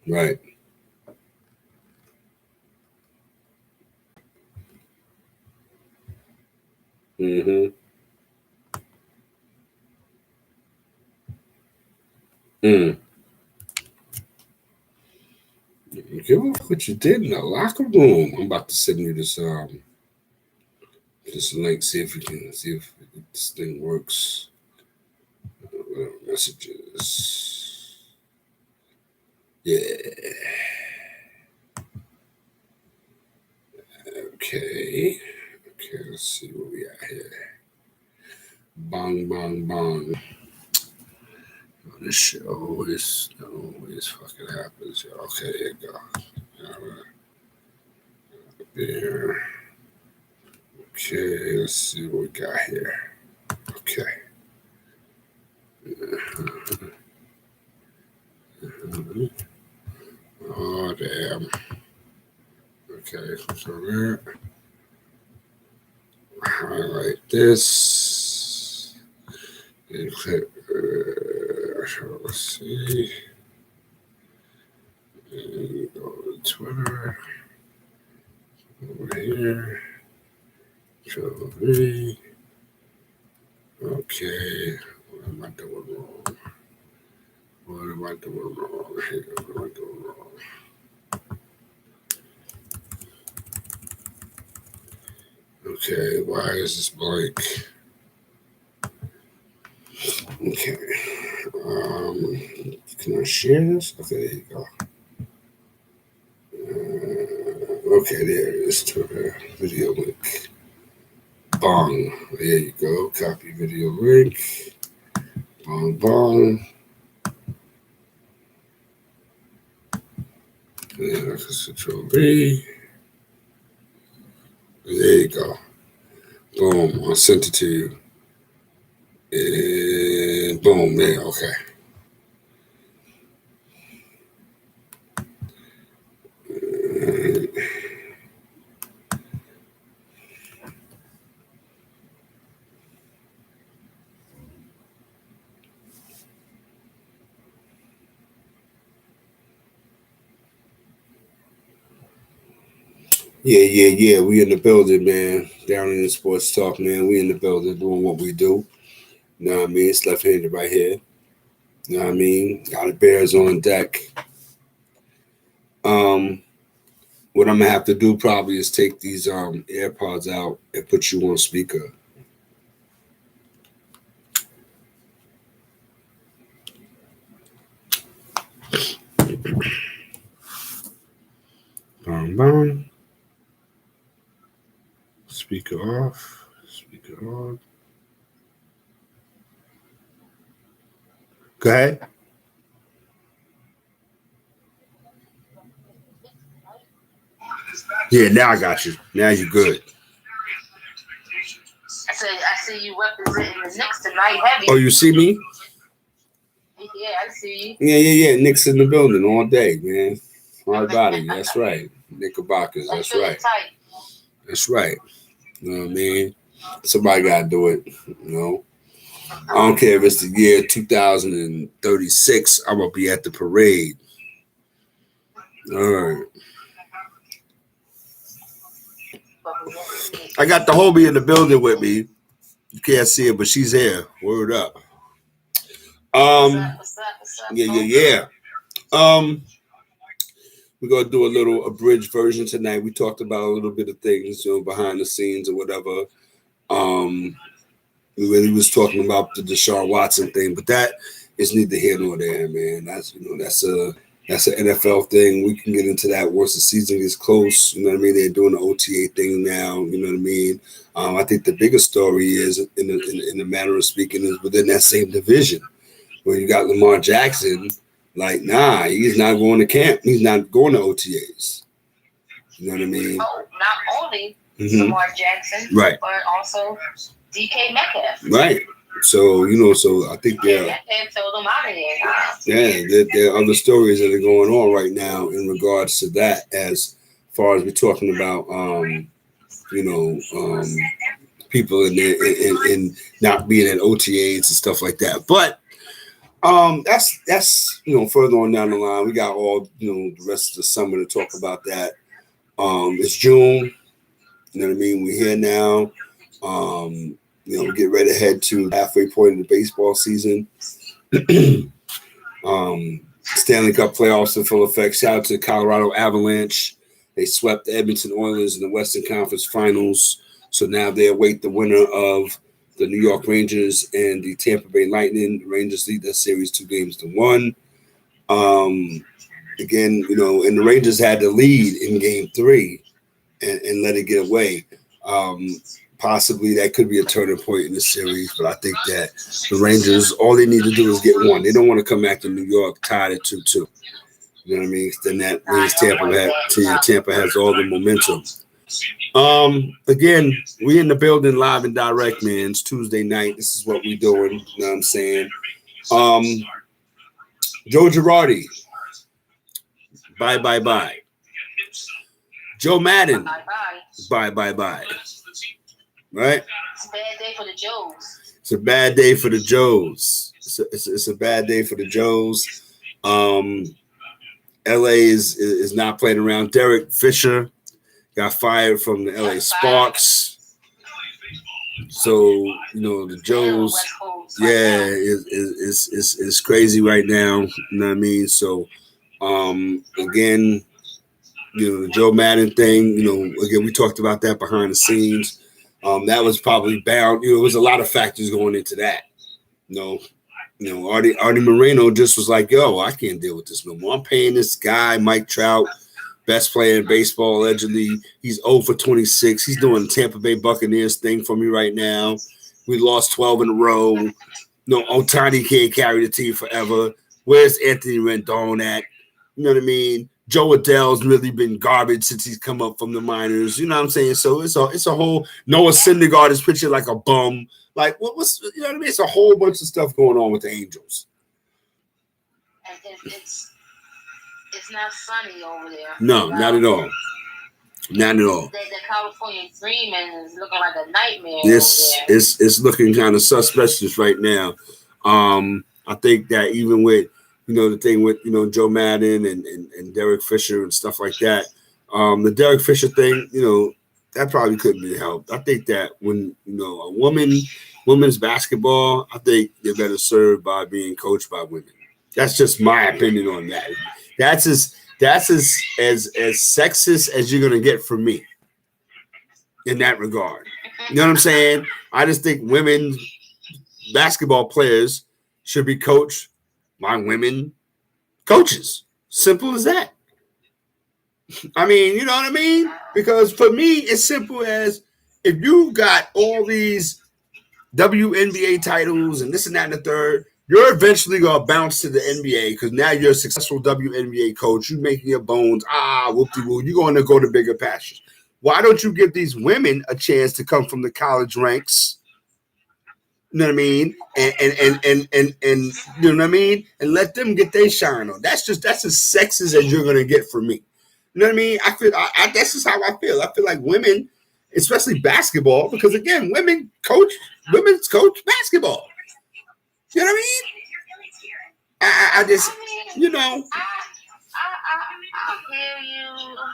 Right. Mm-hmm. Mm. Give a fuck what you did in the locker room. I'm about to send you this link. See if this thing works. Messages. Yeah. Okay. Okay. Let's see what we got here. Bong, bong, bong. This shit always fucking happens. Okay, here you go. There. Okay, let's see what we got here. Okay. Oh, damn. Okay, so there. Highlight this. And click. Let's see. And go to Twitter. Over here. Control V. Okay. What am I doing wrong? What am I doing wrong here? What am I doing wrong? Okay, why is this blank? Okay. Can I share this? Okay, there you go. Okay, there it is. Twitter video link. Bong. There you go. Copy video link. Bong, bong. And I can Control V. There you go. Boom. I sent it to you. And boom. There. Okay. Yeah. We in the building, man. Down in Sports Talk, man. We in the building doing what we do. You know what I mean? It's left-handed right here. You know what I mean? Got the Bears on deck. What I'm gonna have to do probably is take these AirPods out and put you on speaker. Boom. Speaker off. Speaker on. Go ahead. Yeah, now I got you. Now you're good. I see you representing the Knicks tonight, heavy. Oh, you see me? Yeah, I see you. Yeah. Knicks in the building all day, man. Hard body. That's right. Knickerbockers. That's right. That's right. You know what I mean? Somebody got to do it, you know. I don't care if it's the year 2036. I'm going to be at the parade. All right. I got the homie in the building with me. You can't see her, but she's here. Word up. What's up? Yeah. We're gonna do a little abridged version tonight. We talked about a little bit of things, you know, behind the scenes or whatever. We really was talking about the Deshaun Watson thing, but that is neither here nor there, man. That's an NFL thing. We can get into that once the season gets close. You know what I mean? They're doing the OTA thing now. You know what I mean? I think the biggest story is, in the manner of speaking, is within that same division where you got Lamar Jackson. Like, nah, he's not going to camp. He's not going to OTAs. You know what I mean? Oh, not only Lamar Jackson, right, but also DK Metcalf. Right. So, you know, I think Metcalf told them out of there. Yeah, there are other stories that are going on right now in regards to that, as far as we're talking about, people in not being at OTAs and stuff like that. But That's further on down the line. We got all the rest of the summer to talk about that. It's June. You know what I mean? We're here now. We get ready to head to the halfway point of the baseball season. Stanley Cup playoffs in full effect. Shout out to the Colorado Avalanche. They swept the Edmonton Oilers in the Western Conference Finals. So now they await the winner of the New York Rangers and the Tampa Bay Lightning. The Rangers lead that series 2-1. Again, and the Rangers had the lead in Game 3 and let it get away. Possibly that could be a turning point in the series, but I think that the Rangers, all they need to do is get one. They don't want to come back to New York tied at 2-2. You know what I mean? Then that means Tampa has all the momentum. Again, we in the building live and direct, man. It's Tuesday night. This is what we doing. You know what I'm saying? Joe Girardi. Bye. Joe Madden. Bye. Right? It's a bad day for the Joes. It's a bad day for the Joes. It's a bad day for the Joes. LA is not playing around. Derek Fisher got fired from the LA Sparks. So, the Joes, is crazy right now. You know what I mean? So, again, the Joe Madden thing, again, we talked about that behind the scenes. That was probably bound. There was a lot of factors going into that. Artie Moreno just was like, yo, I can't deal with this no more. I'm paying this guy, Mike Trout, best player in baseball, allegedly. He's 0 for 26. He's doing the Tampa Bay Buccaneers thing for me right now. We lost 12 in a row. Ohtani can't carry the team forever. Where's Anthony Rendon at? You know what I mean? Joe Adele's really been garbage since he's come up from the minors. You know what I'm saying? So it's a whole Noah Syndergaard is pitching like a bum. Like what's you know what I mean? It's a whole bunch of stuff going on with the Angels. And it's not sunny over there. No, not at all. Not at all. The California dream is looking like a nightmare. It's looking kind of suspicious right now. I think that even with the thing with Joe Madden and Derek Fisher and stuff like that, the Derek Fisher thing, that probably couldn't be helped. I think that when a women's basketball, I think they're better served by being coached by women. That's just my opinion on that. That's as sexist as you're gonna get from me in that regard. You know what I'm saying? I just think women basketball players should be coached by women coaches. Simple as that. I mean, you know what I mean? Because for me, it's simple as if you got all these WNBA titles and this and that and the third, you're eventually going to bounce to the NBA because now you're a successful WNBA coach. You're making your bones. Whoop-de-woo. You're going to go to bigger pastures. Why don't you give these women a chance to come from the college ranks? You know what I mean? And you know what I mean? And let them get their shine on. That's as sexist as you're going to get from me. You know what I mean? I feel that's just how I feel. I feel like women, especially basketball, because again, women's coach basketball. You know what I mean? I just, I hear you, but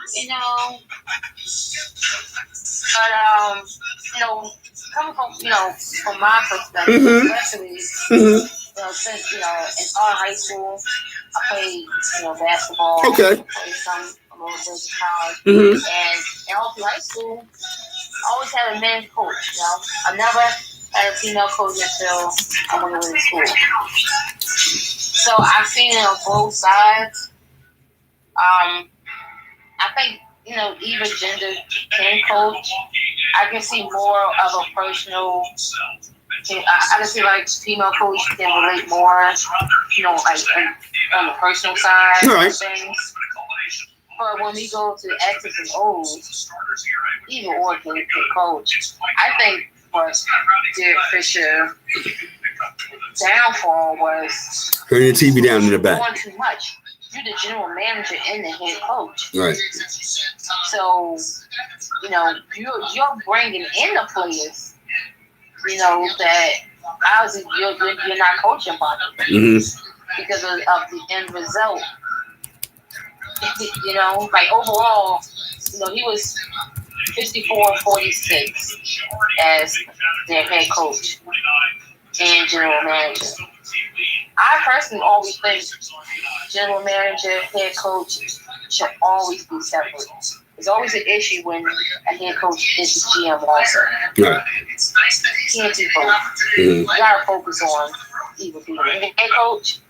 coming from my perspective, especially, since in our high school, I played, basketball. Okay. I played some a little bit of college, and in Oakland High School, I always had a men's coach. I never had a female coach until I went to school. So I've seen it on both sides. I think either gender can coach. I can see more of a personal. I can see like female coach can relate more, like on the personal side of things. But when we go to X's and O's, either or can coach. I think what Derek Fisher downfall was turn your TV down in the back. Doing too much. You're the general manager and the head coach. Right. So, you're bringing in the players, that obviously you're not coaching by them. Mm-hmm. because of the end result. You know, like overall, you know, he was 54-46 as their head coach and general manager. I personally always think general manager, head coach should always be separate. There's always an issue when a head coach is the GM also. Right. You can't do both. You gotta focus on either being a head coach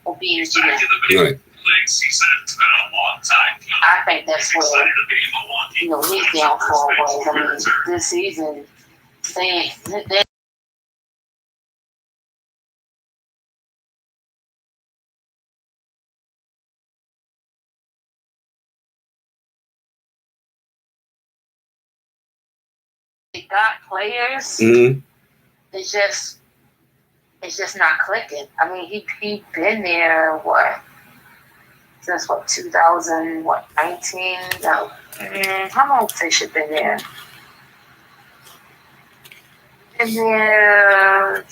or being a GM. Right. I think that's where, you know, his downfall was. I mean, this season, they got players. It's just not clicking. I mean, he been there since 2019? No, how long Fish have been there? Been there.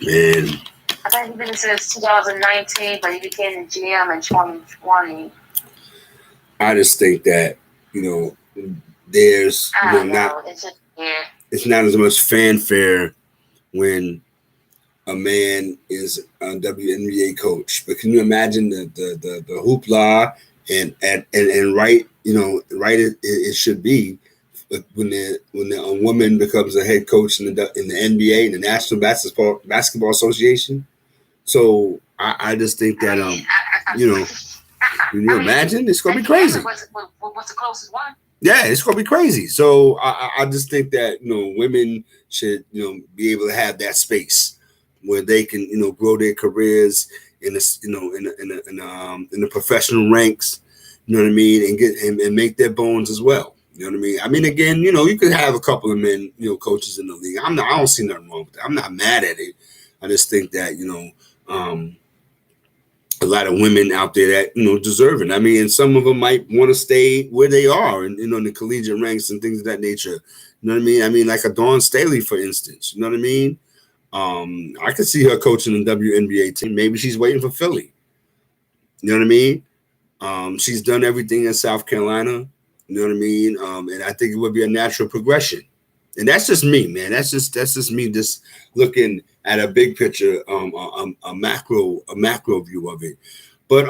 Man, I think he's been there since 2019, but he became the GM in 2020. I just think that, you know, there's it's not as much fanfare when a man is a WNBA coach. But can you imagine the hoopla and right, you know, right it should be when a woman becomes a head coach in the NBA, in the National Basketball Association. So I just think that you know, can you imagine? It's gonna be crazy. What's the closest one? Yeah, it's gonna be crazy. So I just think that, you know, women should, you know, be able to have that space where they can, you know, grow their careers in this, you know, in the professional ranks, you know what I mean, and get and make their bones as well. You know what I mean? I mean, again, you know, you could have a couple of men, you know, coaches in the league. I don't see nothing wrong with that. I'm not mad at it. I just think that, you know, a lot of women out there that, you know, deserve it. I mean, and some of them might want to stay where they are and, you know, in the collegiate ranks and things of that nature. You know what I mean? I mean, like a Dawn Staley, for instance. You know what I mean? I could see her coaching the WNBA team. Maybe she's waiting for Philly. You know what I mean? She's done everything in South Carolina. You know what I mean? And I think it would be a natural progression. And that's just me, man. That's just me just looking at a big picture, a macro view of it. But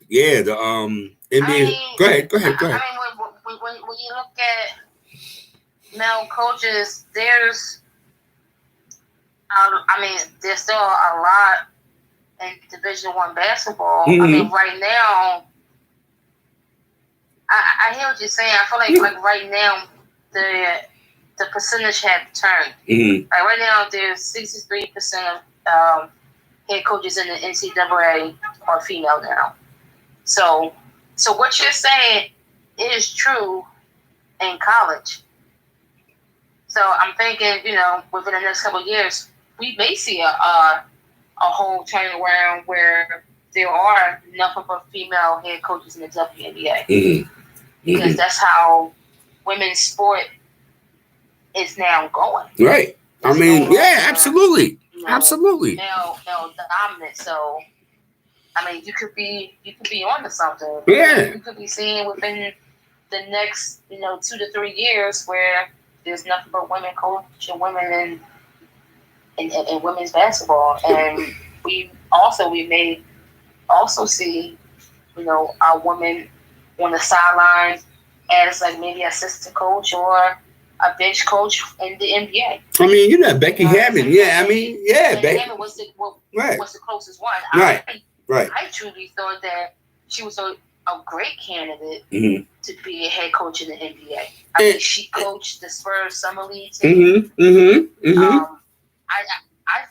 yeah, the NBA. I mean, go ahead. I mean, when you look at male coaches, there's still a lot in Division I basketball. I mean, right now, I hear what you're saying. I feel like right now the percentage had turned. Like right now, there's 63% of head coaches in the NCAA are female now. So what you're saying is true in college. So I'm thinking, you know, within the next couple of years, we may see a whole turnaround where there are enough of female head coaches in the WNBA. Because that's how women's sport is now going. Right. I mean, yeah, absolutely. You know, absolutely. Male dominant. So I mean, you could be onto something. Yeah. You could be seeing within the next, you know, 2 to 3 years where there's nothing but women coaching women in women's basketball. And we may also see, you know, our women on the sidelines as like maybe assistant coach or a bench coach in the NBA. I mean, you know, Becky Hammond. Yeah, I mean, yeah, Becky Hammond was the closest one. Right. I truly thought that she was a great candidate to be a head coach in the NBA. I mean, she coached the Spurs Summer League team. I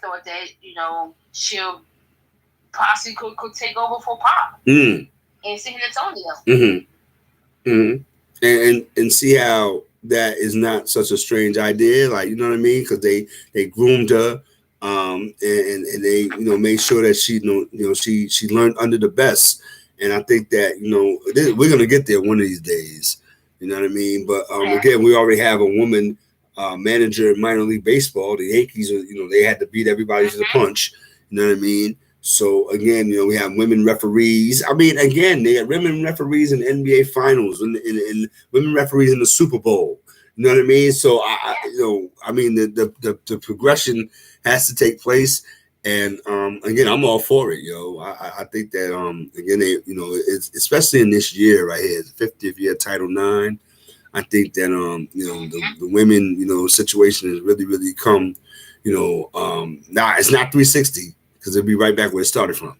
thought that, you know, she possibly could take over for Pop in San Antonio. And see how that is not such a strange idea, like, you know what I mean? Because they groomed her, and they, you know, made sure that she, you know, she learned under the best. And I think that, you know, we're gonna get there one of these days. You know what I mean? But again, we already have a woman manager in minor league baseball. The Yankees, they had to beat everybody to the punch. You know what I mean? So again, we have women referees. I mean, again, they have women referees in the NBA Finals and women referees in the Super Bowl. You know what I mean? So the progression has to take place. And again, I'm all for it, yo. I think that again, it's especially in this year right here, the 50th year Title IX. I think that the women situation has really really come. It's not 360 because it'll be right back where it started from.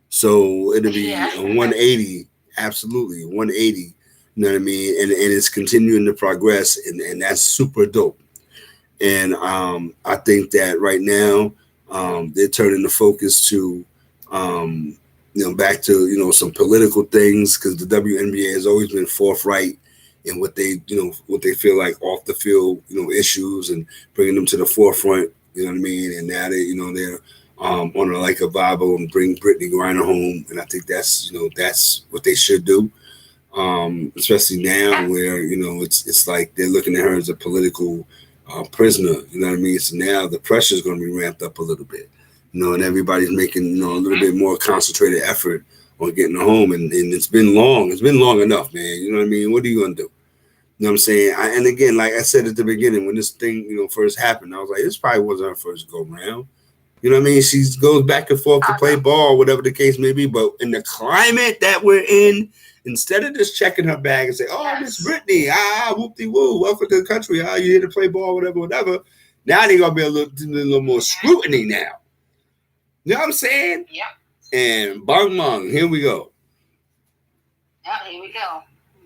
So it'll be a 180, absolutely 180. You know what I mean? And it's continuing to progress, and that's super dope. And I think that right now they're turning the focus to back to some political things, because the WNBA has always been forthright in what they feel like off the field issues, and bringing them to the forefront. You know what I mean? And now they're on like a Bible and bring Brittany Griner home, and I think that's what they should do. Especially now where it's like they're looking at her as a political prisoner. You know what I mean? So now the pressure is going to be ramped up a little bit. And everybody's making a little bit more concentrated effort on getting her home, and it's been long. It's been long enough, man. You know what I mean? What are you going to do? You know what I'm saying? And again, like I said at the beginning, when this thing first happened, I was like, this probably wasn't her first go round. You know what I mean? She goes back and forth to play ball, whatever the case may be. But in the climate that we're in, instead of just checking her bag and say, "Oh, Miss Brittany, whoop-de-woo, welcome to the country. You here to play ball, whatever." Now they're gonna be a little more scrutiny now. You know what I'm saying? Yeah. And bang, here we go. Yeah, here we go.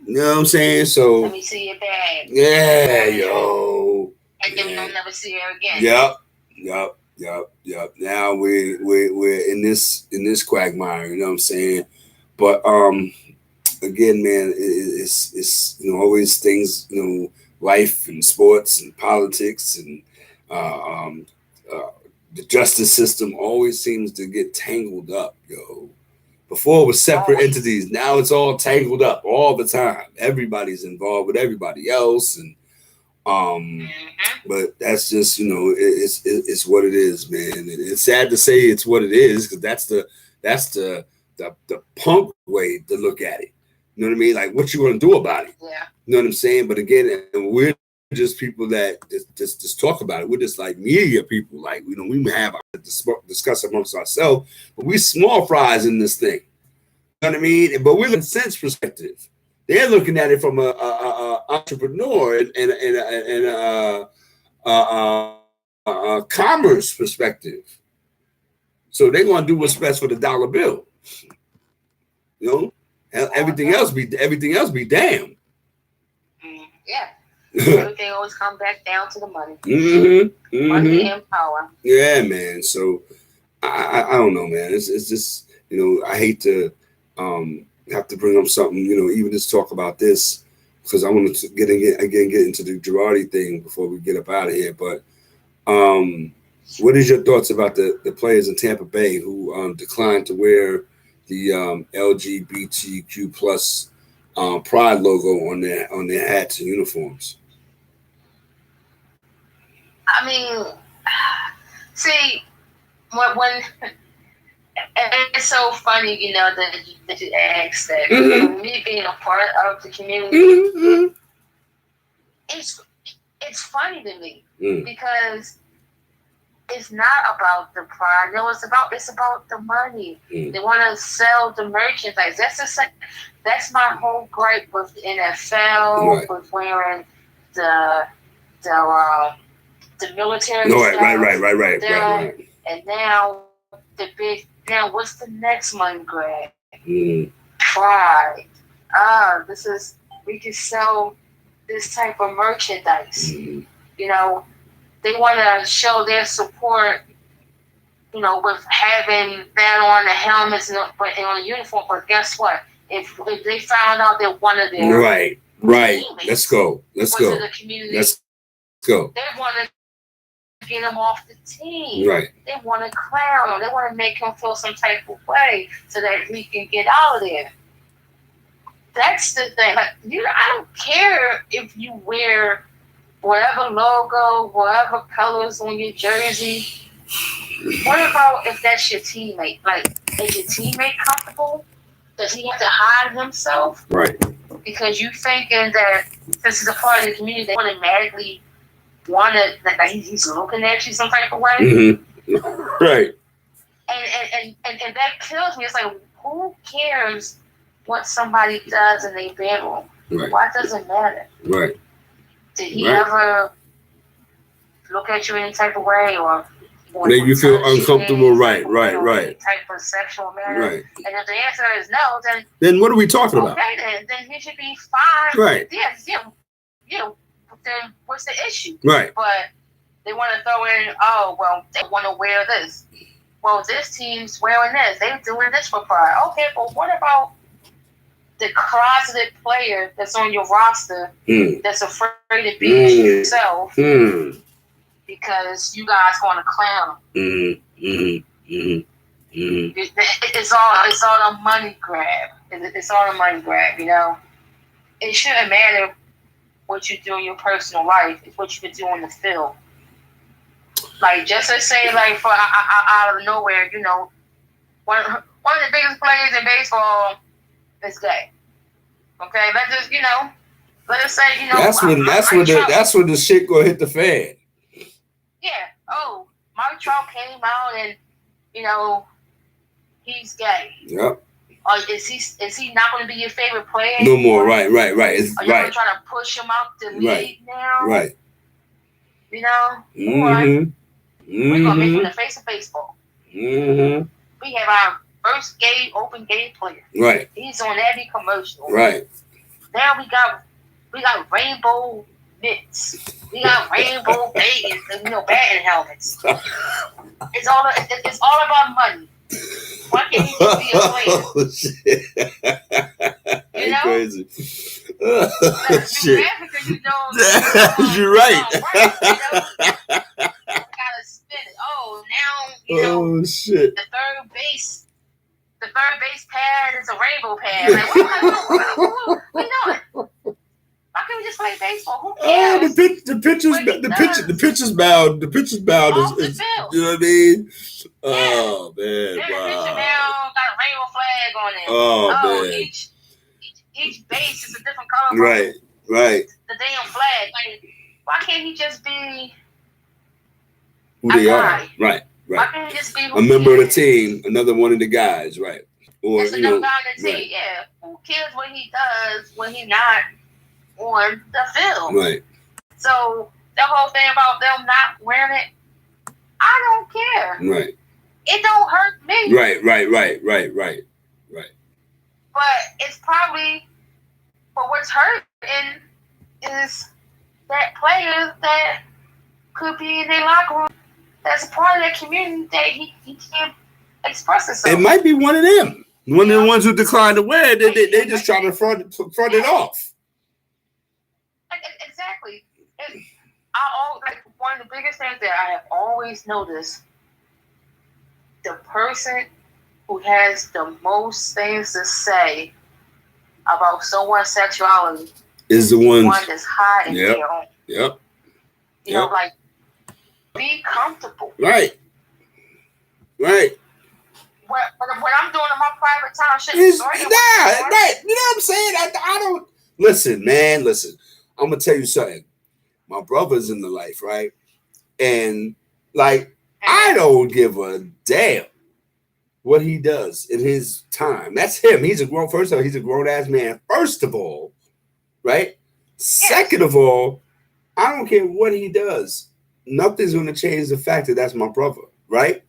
You know what I'm saying? So let me see your bag. Yeah, yo. And then we'll never see her again. Yup. Now we're in this quagmire. You know what I'm saying? But again, man, it's always things, life and sports and politics and the justice system always seems to get tangled up, yo. Before it was separate entities, now it's all tangled up all the time. Everybody's involved with everybody else, and but that's just it's what it is, man. It's sad to say it's what it is, because that's the punk way to look at it. You know what I mean? Like, what you gonna do about it? Yeah. You know what I'm saying? But again, we're just people that just talk about it. We're just like media people. Like, we have to discuss amongst ourselves, but we small fries in this thing. You know what I mean? But we're looking sense perspective. They're looking at it from a entrepreneur and a commerce perspective. So they're gonna do what's best for the dollar bill. Everything else be damn. Yeah. Everything always comes back down to the money. Money and power. Yeah, man. So I don't know, man. It's just I hate to have to bring up something, even just talk about this, because I want to get into the Girardi thing before we get up out of here. But what is your thoughts about the players in Tampa Bay who declined to wear the LGBTQ plus pride logo on their hats and uniforms? I mean, see, when it's so funny, that you asked that. Me being a part of the community, it's funny to me because it's not about the pride. No, it's about the money. They want to sell the merchandise. That's my whole gripe with the NFL, with wearing the military stuff. Right. And now what's the next money grab? Pride. We can sell this type of merchandise. They want to show their support, with having that on the helmets and on the uniform. But guess what? If they found out that one of their right, let's go. The community, let's go. They want to get him off the team. Right. They want to clown him. They want to make him feel some type of way so that we can get out of there. That's the thing. Like, I don't care if you wear whatever logo, whatever colors on your jersey. What about if that's your teammate? Like, is your teammate comfortable? Does he have to hide himself? Right. Because you thinking that this is a part of the community, they automatically want to, like he's looking at you some type of way. Mm-hmm. Right. And that kills me. It's like, who cares what somebody does in their bedroom? Right. Why does it matter? Right. Did he ever look at you any type of way or make you feel uncomfortable? Right. Type of sexual manner. Right. And if the answer is no, then what are we talking about? Okay, then he should be fine. Right. Yeah. Then what's the issue? Right. But they want to throw in, oh, well, they want to wear this. Well, this team's wearing this. They're doing this for pride. Okay, but what about the closeted player that's on your roster that's afraid to be yourself because you guys want to clown him? It's all a money grab. It's all a money grab, you know? It shouldn't matter what you do in your personal life. It's what you can do on the field. Like, just to say, like, for out of nowhere, you know, one of the biggest players in baseball is gay. Okay, let us say, you know, that's when the shit gonna hit the fan. Yeah. Oh, Mike Trout came out and, you know, he's gay. Yep. Or is he not going to be your favorite player anymore? No more. Right. It's Are you going to try to push him out the league now? Right. You know? Mm-hmm. We're going to make him the face of baseball. Mm-hmm. We have our first open gay player. Right. He's on every commercial. Right. Now we got rainbow mitts. We got rainbow batting helmets. It's all about money. Why can't he just be a player? Oh, shit. You know? Crazy. Shit. You're right. Gotta spin it. Oh, now, you know. Oh, shit. The third base pad is a rainbow pad. Like, what we doing? Why can't we just play baseball? Who cares? The pitcher's mound is, you know what I mean? Oh man, wow. The pitcher mound got a rainbow flag on it. Oh man. Each base is a different color. Right. The damn flag. Like, why can't he just be who they are? Right. Why can't he just be a member of the team, another one of the guys, right? Or just another guy on the team. Right. Yeah. Who cares what he does when he's not on the field? Right. So the whole thing about them not wearing it, I don't care. Right. It don't hurt me. Right. But it's probably, but what's hurting is that players that could be in their locker room that's part of that community that he can't express himself. It might be one of them. One of the ones who declined to wear it. They just trying to front it off. Exactly. One of the biggest things that I have always noticed, the person who has the most things to say about someone's sexuality is the one that's hiding their own. Yep. You know, like, be comfortable. Right. What I'm doing in my private time shit. Right. You know what I'm saying? I don't listen, man. Listen, I'm gonna tell you something. My brother's in the life, right? And like, I don't give a damn what he does in his time. That's him. He's a grown ass man. First of all, right? Second of all, I don't care what he does. Nothing's going to change the fact that that's my brother, right?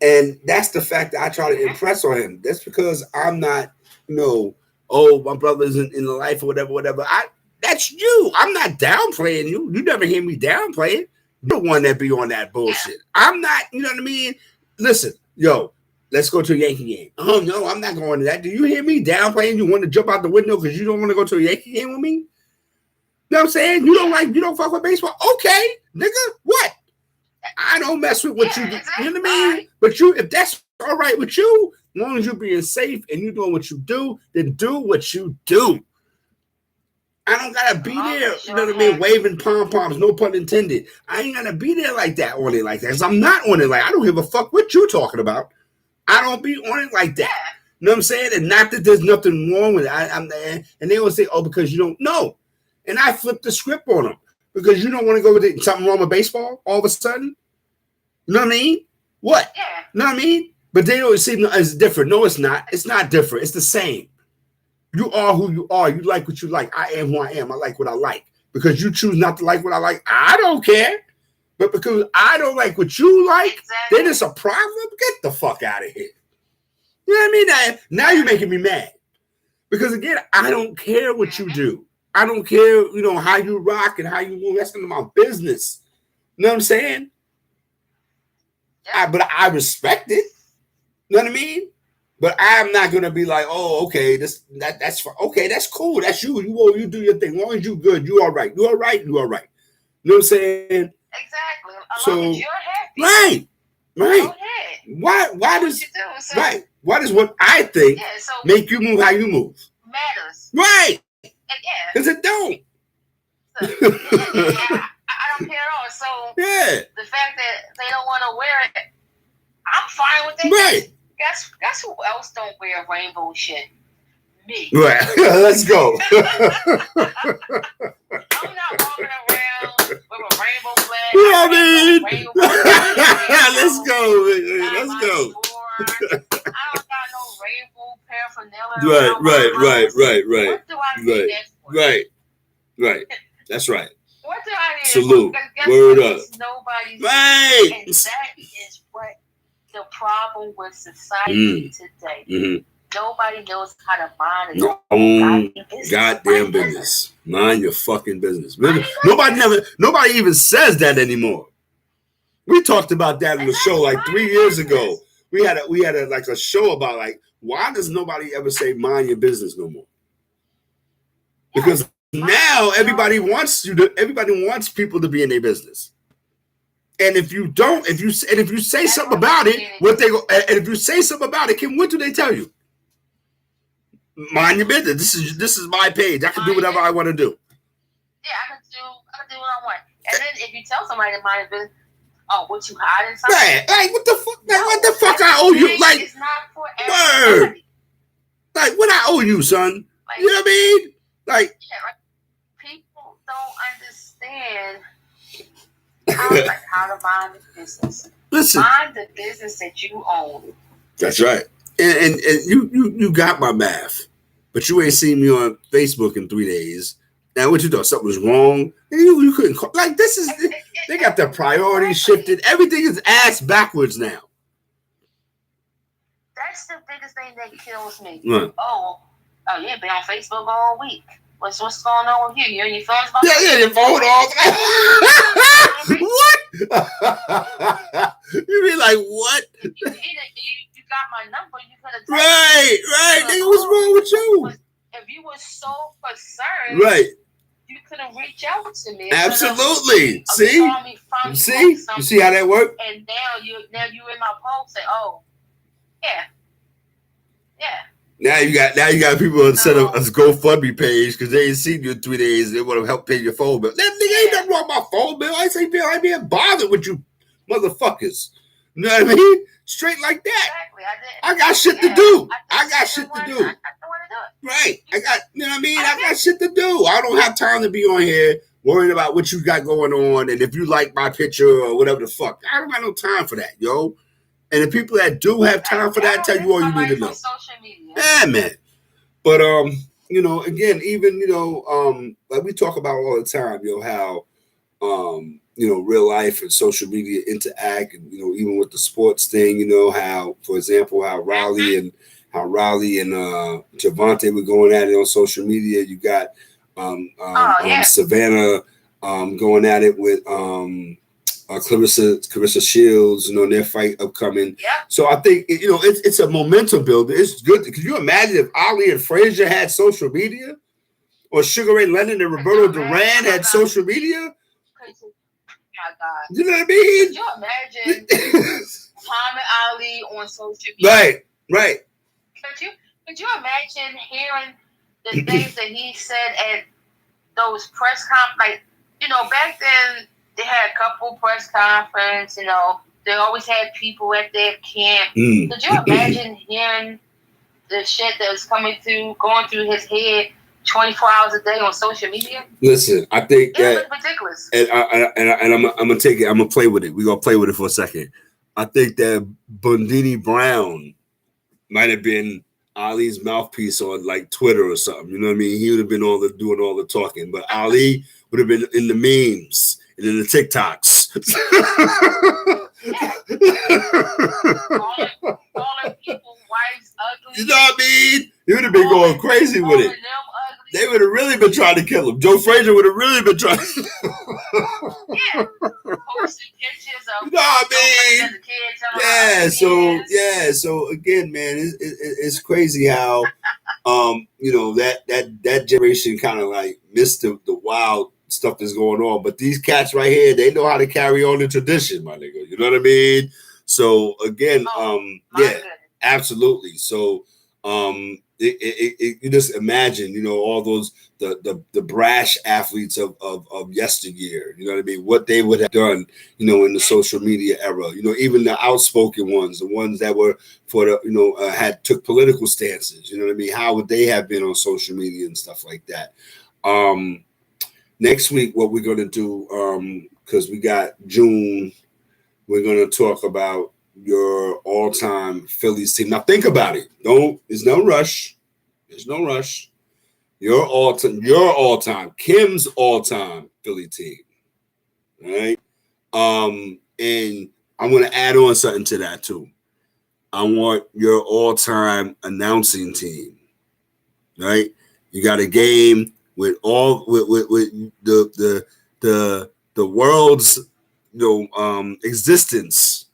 And that's the fact that I try to impress on him. That's because I'm not, my brother isn't in the life or whatever. That's you. I'm not downplaying you. You never hear me downplaying. You're the one that be on that bullshit. I'm not, you know what I mean? Listen, let's go to a Yankee game. Oh, no, I'm not going to that. Do you hear me downplaying? You want to jump out the window because you don't want to go to a Yankee game with me? You know what I'm saying? You don't fuck with baseball? Okay, nigga, what? I don't mess with what you do. You know what I mean? But if that's all right with you, as long as you're being safe and you're doing what you do, then do what you do. I don't gotta be there, you know what I mean, waving pom-poms, no pun intended. I ain't gotta be there like that, on it like that. Cause I'm not on it like, I don't give a fuck what you're talking about. I don't be on it like that. Yeah. You know what I'm saying? And not that there's nothing wrong with it. I'm there, and they will say, oh, because you don't know. And I flip the script on them. Because you don't want to go with it, something wrong with baseball all of a sudden. You know what I mean? What? Yeah. You know what I mean? But they always say no, it's different. No, it's not. It's not different. It's the same. You are who you are. You like what you like. I am who I am. I like what I like. Because you choose not to like what I like, I don't care. But because I don't like what you like, then it's a problem. Get the fuck out of here. You know what I mean? Now you're making me mad. Because again, I don't care what you do. I don't care, you know, how you rock and how you move. That's none of my business. You know what I'm saying? But I respect it. You know what I mean? But I'm not gonna be like, oh, okay, that's okay, that's cool. That's you. You do your thing. As long as you good, you all right. You all right. You all right. You know what I'm saying? Exactly. As long as you're happy. Right. Go ahead. Why does right? Why does what I think make you move how you move? Matters. Right. Yeah. Because it don't. So, I don't care at all. So the fact that they don't want to wear it, I'm fine with it. Right. Guess who else don't wear rainbow shit? Me. Right. Let's go. I'm not walking around with a rainbow flag. You know what I mean? Let's go. Let's go. I don't got no rainbow paraphernalia. Right. What do I need that for? Right. That's right. What do I need? Salute. Word up. Nobody's right. And that is what the problem with society today. Mm-hmm. Nobody knows how to mind their own goddamn business. Mind your fucking business. Nobody even says that anymore. We talked about that in the show like 3 years ago. We had a show about like, why does nobody ever say mind your business no more? Because now everybody wants people to be in their business. And if you don't, if you say something about it, if you say something about it, Kim, what do they tell you? Mind your business. This is my page. I can do whatever I want to do. Yeah, I can do what I want. And then if you tell somebody to mind your business, oh, what you hiding something? Right. Like what the fuck? No, what the fuck I owe you? Like it's not for everybody. Word. Like what I owe you, son? Like, you know what I mean? Like people don't understand how to mind the business. Listen, mind the business that you own. That's right. And you got my math, but you ain't seen me on Facebook in 3 days. Now what you thought something was wrong? And you couldn't call, like this is they got their priorities shifted. Everything is ass backwards now. That's the biggest thing that kills me. Right. Oh, you ain't been on Facebook all week. What's going on with you? You and your phone's about your phone all What? You mean like what? You got my number. You could have. Right. Nigga, what's wrong with you? If you were so concerned, right, you could have reached out to me. Absolutely. See? You see how that worked? And now you in my post say, oh, yeah. Now you got people on set of a GoFundMe page because they ain't seen you in 3 days. They want to help pay your phone bill. That nigga ain't nothing wrong with my phone bill. I say, Bill, I ain't being bothered with you motherfuckers. You know what I mean? Straight like that. Exactly. I got shit to do. I got shit to do. I don't want to do it. Right. I got, you know what I mean? I got shit to do. I don't have time to be on here worrying about what you got going on and if you like my picture or whatever the fuck. I don't got no time for that, yo. And the people that do have time for that tell you all you need to know. Social media. Yeah, man. But you know, again, even like we talk about all the time, how real life and social media interact, and even with the sports thing, how, for example, how Riley and Javante were going at it on social media. You got Savannah going at it with Clarissa Shields, their fight upcoming. Yeah. So I think it's a momentum builder. It's good. Could you imagine if Ali and Frazier had social media, or Sugar Ray Leonard and Roberto Duran had social media? My God. You know what I mean? Could you imagine Muhammad Ali on social media? Right. Could you imagine hearing the things that he said at those press like, back then they had a couple press conference, they always had people at their camp. Could you imagine hearing the shit that was going through his head 24 hours a day on social media? Listen, I think it's ridiculous. And I'm gonna take it. I'm gonna play with it. We're gonna play with it for a second. I think that Bundini Brown might have been Ali's mouthpiece on like Twitter or something. You know what I mean? He would have been doing all the talking, but Ali would have been in the memes and in the TikToks. Calling people wives ugly. You know what I mean? He would have been going crazy with it. They would have really been trying to kill him. Joe Frazier would have really been trying. Posting pictures of. You know what I mean? So again, man, it's crazy how that generation kind of like missed the wild stuff that's going on. But these cats right here, they know how to carry on the tradition, my nigga. You know what I mean? So again, absolutely. So you just imagine, all those the brash athletes of yesteryear. You know what I mean? What they would have done, in the social media era. Even the outspoken ones, the ones that were for the took political stances. You know what I mean? How would they have been on social media and stuff like that? Next week, what we're gonna do, because we got June, we're gonna talk about your all-time Phillies team. Now think about it. There's no rush. There's no rush. Your all-time, Kim's all-time Philly team. All right. And I'm gonna add on something to that too. I want your all-time announcing team. Right? You got a game with the world's existence.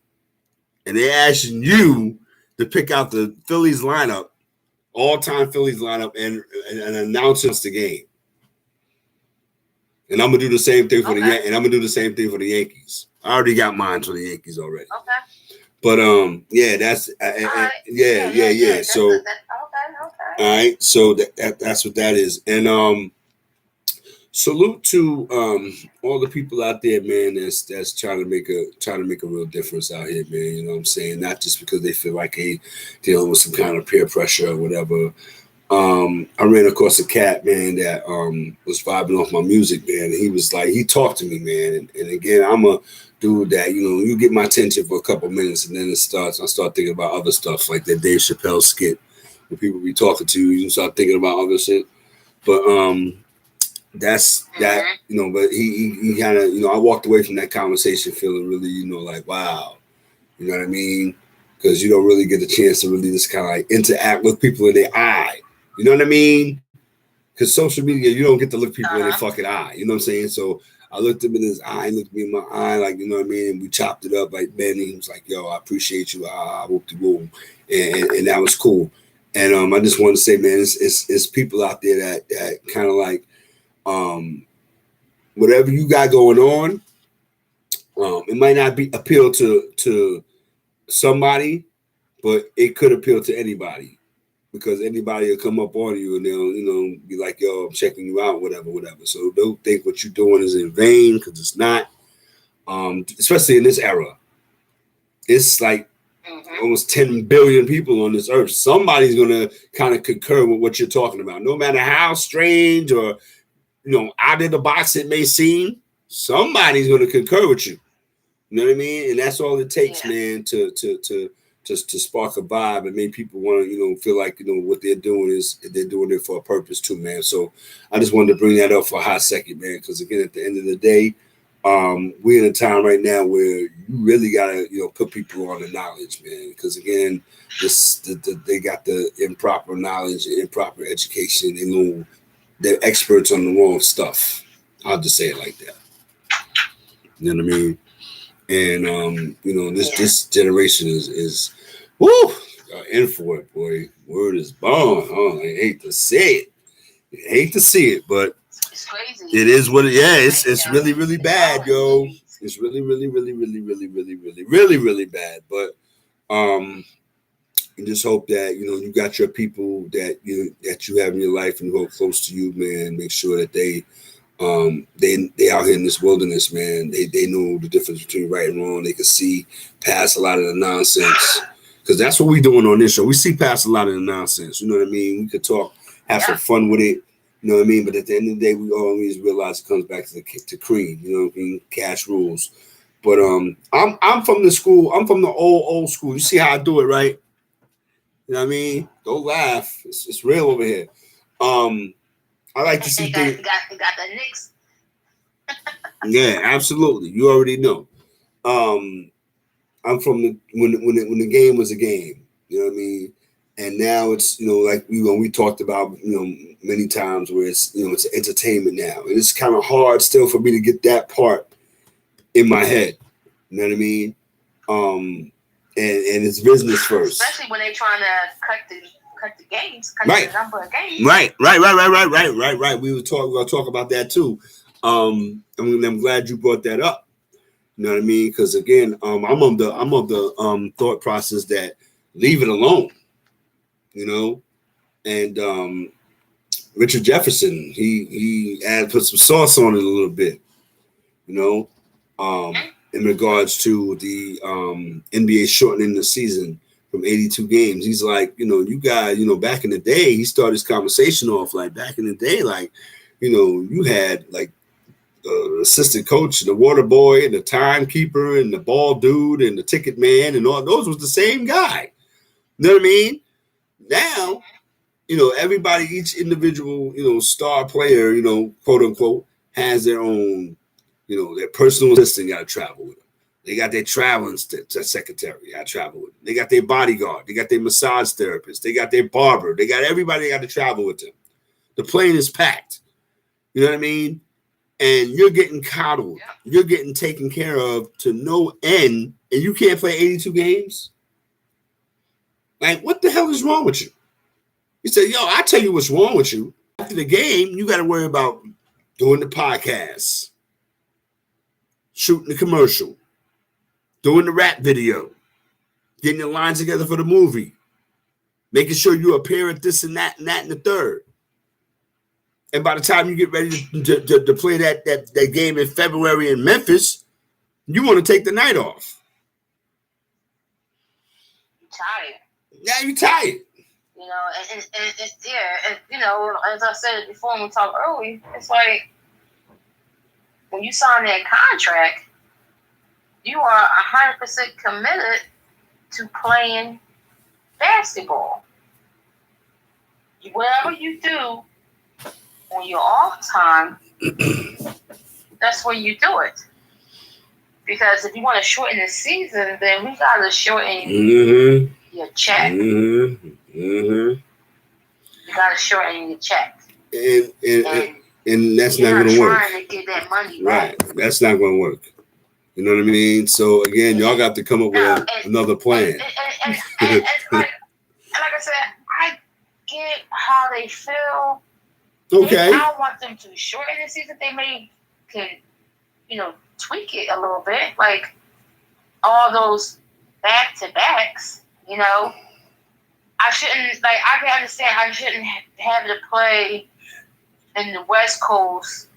And they're asking you to pick out the Phillies lineup, all-time Phillies lineup, and announce us the game. And I'm gonna do the same thing for the Yankees. I already got mine for the Yankees already. Okay. But that's yeah. So okay. All right, so that's what that is, and salute to all the people out there, man, that's trying to make a real difference out here, man. You know what I'm saying? Not just because they feel like they dealing with some kind of peer pressure or whatever. I ran across a cat, man, that was vibing off my music, man. And he was like, he talked to me, man. And again, I'm a dude that, you get my attention for a couple minutes and then I start thinking about other stuff like that Dave Chappelle skit where people be talking to you, you start thinking about other shit. But that's that, but he kind of, I walked away from that conversation feeling really, like, wow, you know what I mean? Because you don't really get the chance to really just kind of like interact with people in their eye. You know what I mean? Because social media, you don't get to look people in their fucking eye. You know what I'm saying? So I looked him in his eye, he looked me in my eye, like, you know what I mean? And we chopped it up like Ben. He was like, yo, I appreciate you. Whoop-de-whoop. And that was cool. And I just want to say, man, it's people out there that kind of like, whatever you got going on, it might not appeal to somebody, but it could appeal to anybody. Because anybody will come up on you and they'll, be like, yo, I'm checking you out, whatever. So don't think what you're doing is in vain, because it's not. Especially in this era. It's like almost 10 billion people on this earth. Somebody's going to kind of concur with what you're talking about. No matter how strange or, out of the box it may seem, somebody's going to concur with you. You know what I mean? And that's all it takes, man, to spark a vibe and make people want to, feel like, what they're doing is they're doing it for a purpose too, man. So I just wanted to bring that up for a hot second, man, because again, at the end of the day, we're in a time right now where you really gotta, put people on the knowledge, man. Because again, they got the improper knowledge, improper education. They're experts on the wrong stuff. I'll just say it like that. You know what I mean? And this generation is woo, in for it, boy. Word is bond. Oh, I hate to say it. But it's crazy. It is what it. Yeah, it's really, really bad, yo. It's really, really, really, really, really, really, really, really, really bad. But and just hope that you got your people that you have in your life and who are close to you, man. Make sure that they out here in this wilderness, man. They know the difference between right and wrong. They can see past a lot of the nonsense, because that's what we doing on this show. We see past a lot of the nonsense. You know what I mean? We could talk, have some fun with it. You know what I mean? But at the end of the day, we always realize it comes back to cream. You know what I mean? Cash rules. But I'm from the school. I'm from the old school. You see how I do it, right? You know what I mean? Don't laugh. It's real over here. I like to see things. You got the Knicks. Yeah, absolutely. You already know. I'm from the when the game was a game. You know what I mean? And now it's like we talked about many times where it's it's entertainment now, and it's kind of hard still for me to get that part in my head. You know what I mean? And it's business first. Especially when they're trying to cut the games, cut the number of games. Right. We were gonna talk about that too. I'm glad you brought that up. You know what I mean? Because again, I'm of the thought process that leave it alone. And Richard Jefferson, he put some sauce on it a little bit. In regards to the NBA shortening the season from 82 games. He's like, you guys, back in the day, he started his conversation off like back in the day, like, you had like the assistant coach, the water boy, and the timekeeper, and the ball dude, and the ticket man, and all those was the same guy. You know what I mean? Now, everybody, each individual, star player, quote unquote, has their own, their personal assistant got to travel with them. They got their traveling secretary. I travel with them. They got their bodyguard. They got their massage therapist. They got their barber. They got everybody got to travel with them. The plane is packed. You know what I mean? And you're getting coddled. You're getting taken care of to no end, and you can't play 82 games? Like, what the hell is wrong with you? He said, I tell you what's wrong with you. After the game, you got to worry about doing the podcast, shooting the commercial, doing the rap video, getting the lines together for the movie, making sure you appear at this and that and the third. And by the time you get ready to play that game in February in Memphis, you want to take the night off. You're tired. Yeah, you're tired. As I said before when we talked early, it's like when you sign that contract, you are 100% committed to playing basketball. Whatever you do on your off time, that's when you do it. Because if you want to shorten the season, then we got to shorten your check. You got to shorten your check. And that's not going to work. Trying to get that money back. Right. That's not going to work. You know what I mean? So, again, y'all got to come up with another plan. And like I said, I get how they feel. Okay. I want them to shorten the season. They may can, tweak it a little bit. Like all those back-to-backs, I shouldn't, I can understand I shouldn't have to play in the West Coast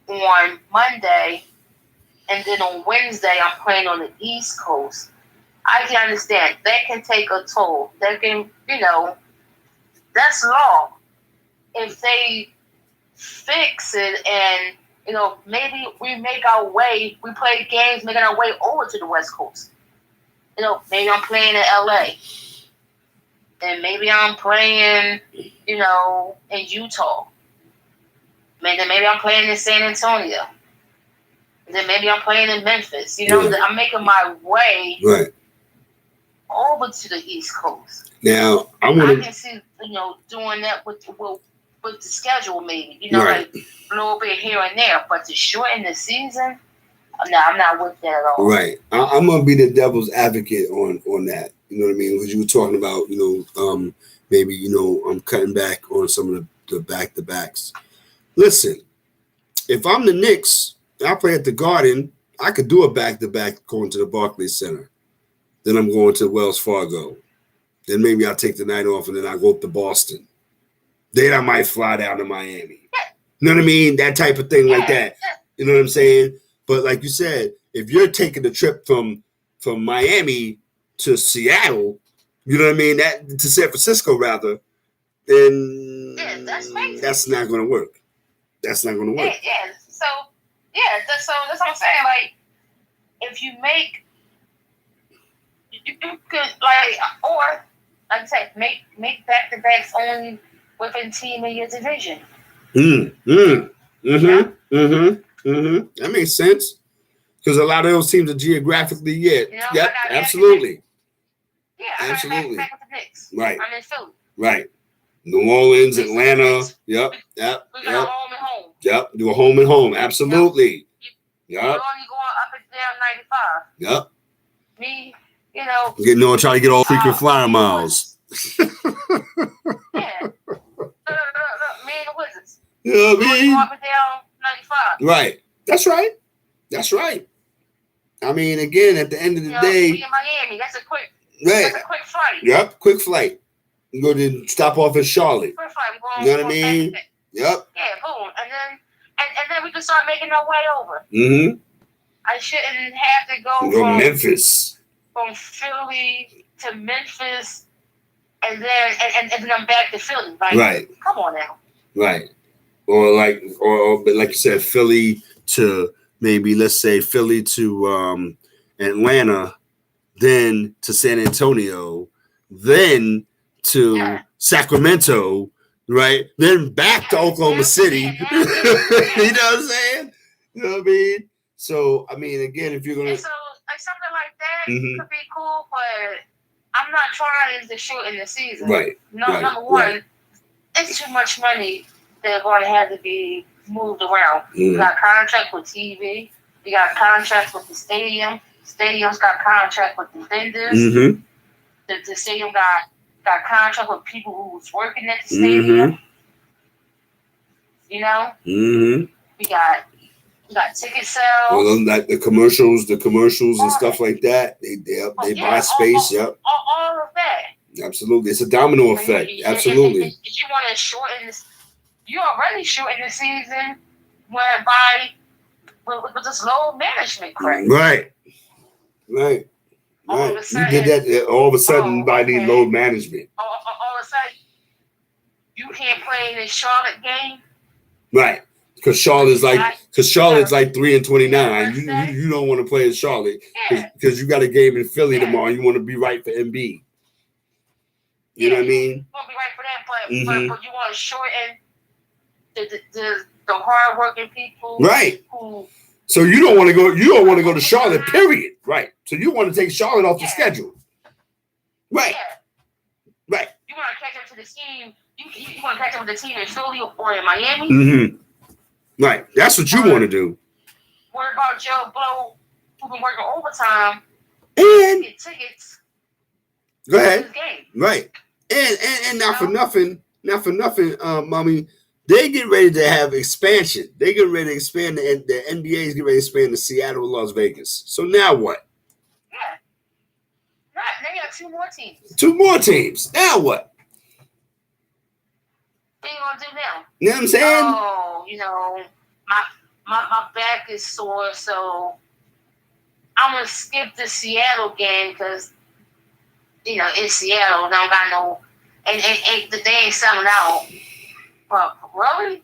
on Monday, and then on Wednesday I'm playing on the East Coast. I can understand. That can take a toll. That can, that's law. If they fix it and, maybe we make our way, we play games making our way over to the West Coast. Maybe I'm playing in LA. And maybe I'm playing, in Utah. Maybe I'm playing in San Antonio. And then maybe I'm playing in Memphis. I'm making my way over to the East Coast. Now, I can see, doing that with the schedule maybe. Like a little bit here and there. But to shorten the season, no, I'm not with that at all. Right. I'm going to be the devil's advocate on that. You know what I mean? Because you were talking about, maybe, I'm cutting back on some of the back-to-backs. Listen, if I'm the Knicks and I play at the Garden, I could do a back-to-back going to the Barclays Center. Then I'm going to Wells Fargo. Then maybe I'll take the night off and then I'll go up to Boston. Then I might fly down to Miami. You know what I mean? That type of thing like that. You know what I'm saying? But like you said, if you're taking a trip from Miami to Seattle, you know what I mean? That to San Francisco rather, then that's not going to work. That's not going to work. Yeah. So that's what I'm saying. Like, if you make, you could or like I said, make back-to-backs only within team in your division. That makes sense because a lot of those teams are geographically Yep, absolutely. Yeah, absolutely. Back with the Knicks. Right. I'm in Philly. Right. New Orleans, Atlanta. Yep. We got home and home. Yep. Do a home and home. Absolutely. Yep. You're only going up and down 95. Yep. Me, try to get all freaking flyer miles. Yeah. Me and the Wizards. You know what I mean? Up and down 95. Right. That's right. I mean, again, at the end of the day, we in Miami. That's a quick. Right. That's a quick flight. Yep. Quick flight. You go to stop off in Charlotte. Quick flight. You know what I mean? Yep. Yeah. Boom. And then we can start making our way over. Mm-hmm. I shouldn't have to go from Memphis. From Philly to Memphis, and then I'm back to Philly. Right. Come on now. Right. Or like you said, Philly to maybe let's say Philly to Atlanta, then to San Antonio, then to Sacramento, right? Then back to Oklahoma City. You know what I'm saying? You know what I mean? So I mean, again, if you're gonna something like that could be cool, but I'm not trying to shorten the season. Right. Number one, it's too much money that's going to have to be moved around. You got contract with TV. You got contracts with the stadium. Stadium's got contract with the vendors. The stadium got contract with people who's working at the stadium. You know? We got ticket sales. Well, like the commercials and stuff like that. They buy space. All of that. Absolutely. It's a domino effect. Absolutely. If you want to shorten this, you already shorten the season whereby with this low management crap. Right. All of a sudden, you did that all of a sudden by the load management. All of a sudden, you can't play in the Charlotte game. Right. Because Charlotte's like 3-29. You don't want to play in Charlotte because you got a game in Philly tomorrow. You want to be right for MB. You know what I mean? You want to be right for that, but you want to shorten the hard-working people. Right. So you don't want to go. You don't want to go to Charlotte. Period. Right. So you want to take Charlotte off the schedule. Right. Right. You want to catch up to the team. You want to catch up with the team in Philly or in Miami. Right. That's what you want to do. What about Joe Blow, who been working overtime and get tickets? Go ahead. Right. And not for nothing, mommy. They get ready to have expansion. They get ready to expand the NBA is getting ready to expand to Seattle and Las Vegas. So now what? Yeah. Right. Now you got 2 more teams. 2 more teams. Now what? What are you gonna do now? You know what I'm saying? Oh, my back is sore, so I'm gonna skip the Seattle game because it's Seattle. They don't got no, and they ain't selling out. But really,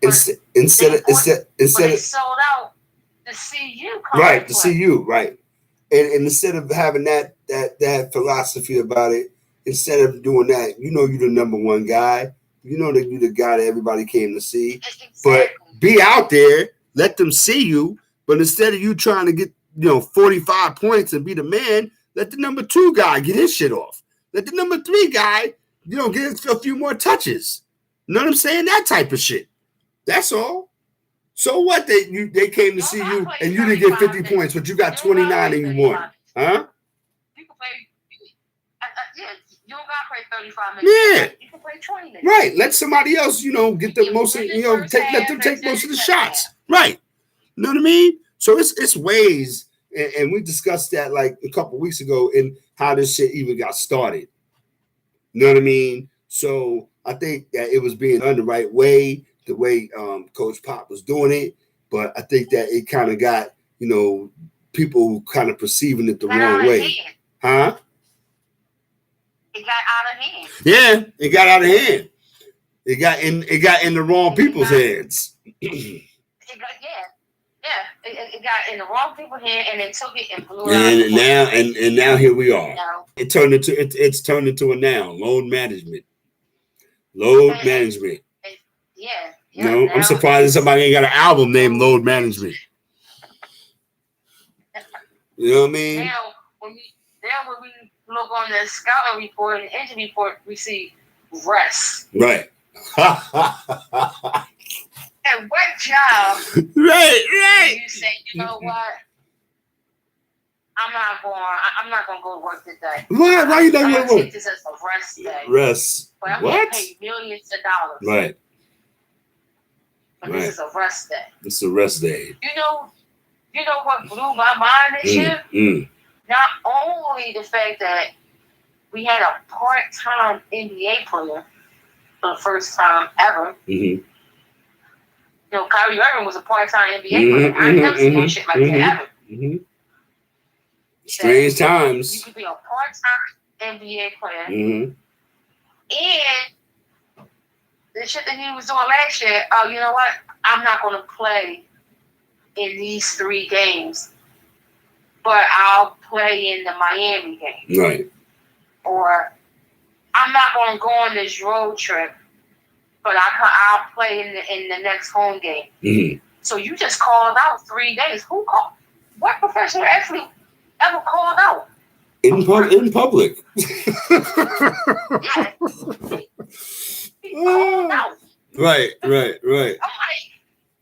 instead of sold out the CU. Right, the CU, right. And instead of having that philosophy about it, instead of doing that, you're the number one guy. You know that you're the guy that everybody came to see. Exactly. But be out there, let them see you. But instead of you trying to get 45 points and be the man, let the number 2 guy get his shit off. Let the number 3 guy, get a few more touches. You know what I'm saying? That type of shit. That's all. So what? They came to see you and you didn't get 50 points, but you got 29 and you won. Huh? You can play. You don't gotta play 35 minutes. Yeah. You can play 20 minutes. Right. Let somebody else, get the most. Let them take most of the shots. Right. You know what I mean? So it's ways, and we discussed that like a couple weeks ago in how this shit even got started. You know what I mean? So I think that it was being done the right way, the way Coach Pop was doing it. But I think that it kind of got, people kind of perceiving it the wrong way. Huh? It got out of hand. Yeah, it got out of hand. It got in the wrong people's hands. It got in the wrong people's hand, and they took it and blew it out. And now here we are. It's turned into a noun. Load management. Management. Yeah. I'm surprised that somebody ain't got an album named Load Management. You know what I mean? Now when we look on the scouting report and the injury report, we see rest. Right. And what job? Right. You say, you know what? I'm not going to go to work today. Why you not going to work? Take this as a rest day. Rest. But I'm going to pay millions of dollars. Right. But this is a rest day. It's a rest day. You know what blew my mind this year? Not only the fact that we had a part-time NBA player for the first time ever. Mm-hmm. Kyrie Irving was a part-time NBA player. I never seen no shit like that ever. Mm-hmm. Strange times. You could be a part-time NBA player. Mm-hmm. And the shit that he was doing last year, you know what? I'm not going to play in these 3 games, but I'll play in the Miami game. Right. Or I'm not going to go on this road trip, but I'll play in the next home game. Mm-hmm. So you just called out 3 days. Who called? What professional athlete ever called out? In public. Yeah. He called out. Right. I'm like,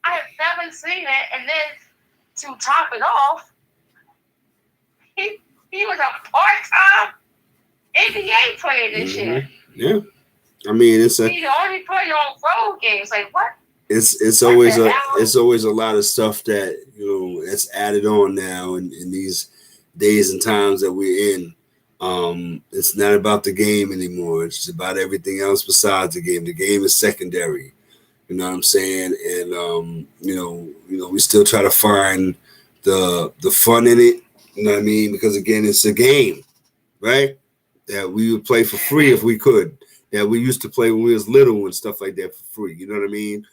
I have never seen it. And then to top it off, he was a part-time NBA player this year. Yeah. I mean, he's the only player on road games. Like, what? It's always a lot of stuff that it's added on now in these days and times that we're in. It's not about the game anymore. It's about everything else besides the game. The game is secondary. You know what I'm saying? And we still try to find the fun in it. You know what I mean? Because again, it's a game, right? That we would play for free if we could. That we used to play when we was little and stuff like that for free. You know what I mean?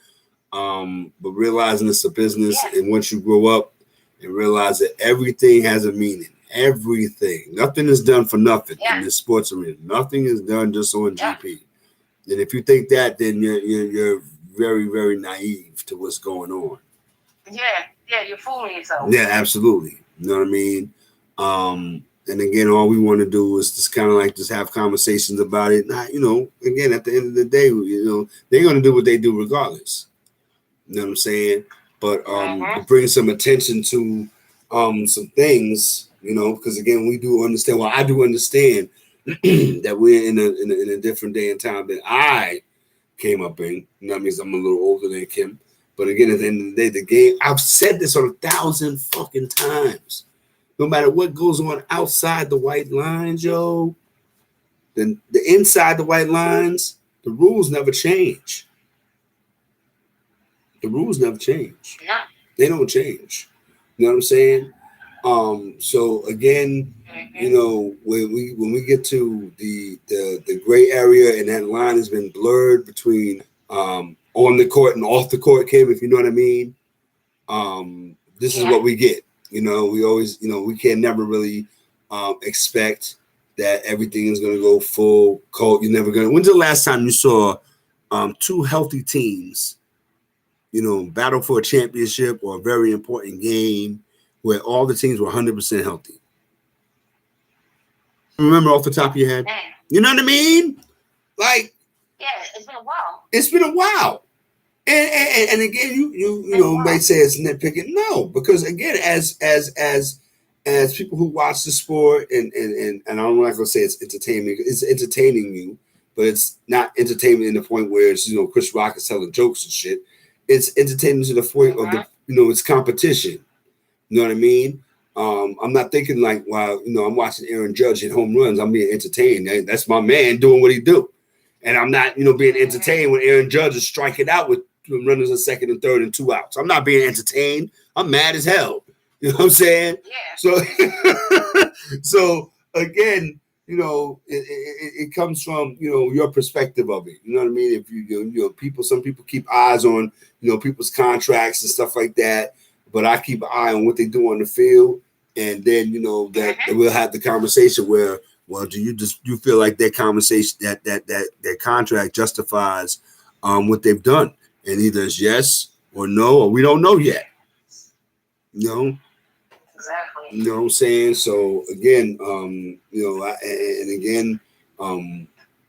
But realizing it's a business, and once you grow up and realize that everything has a meaning. Everything. Nothing is done for nothing in this sports arena. Nothing is done just on GP. And if you think that, then you're very, very naive to what's going on. Yeah, you're fooling yourself. Yeah, absolutely. You know what I mean? And again, all we want to do is just kind of like just have conversations about it. Again, at the end of the day, they're going to do what they do regardless. You know what I'm saying? But to bring some attention to some things, because again, we do understand. Well, I do understand that we're in a different day and time than I came up in. That means I'm a little older than Kim. But again, at the end of the day, the game, I've said this on 1,000 fucking times. No matter what goes on outside the white lines, yo, then the inside the white lines, the rules never change. The rules never change. Yeah. They don't change. You know what I'm saying? So again, when we get to the gray area and that line has been blurred between on the court and off the court, Kim, if you know what I mean, this is what we get. We always, we can never really expect that everything is going to go full court. You're never going to. When's the last time you saw 2 healthy teams, battle for a championship or a very important game where all the teams were 100% healthy? Remember off the top of your head? You know what I mean? Like, yeah, it's been a while. It's been a while. And again, you may say it's nitpicking. No, because again, as people who watch the sport, and I'm not going to say it's entertaining. It's entertaining you, but it's not entertainment in the point where it's Chris Rock is telling jokes and shit. It's entertaining to the point of it's competition. You know what I mean? I'm not thinking like, wow, I'm watching Aaron Judge hit home runs. I'm being entertained. That's my man doing what he do. And I'm not, being entertained when Aaron Judge is striking out with runners in second and third and 2 outs. I'm not being entertained. I'm mad as hell. You know what I'm saying? Yeah. So again, it comes from your perspective of it. You know what I mean? If some people keep eyes on people's contracts and stuff like that, but I keep an eye on what they do on the field, and then that we'll have the conversation where, well, do you feel like that conversation that contract justifies what they've done, and either it's yes or no, or we don't know yet. Exactly. You know what I'm saying? So again, when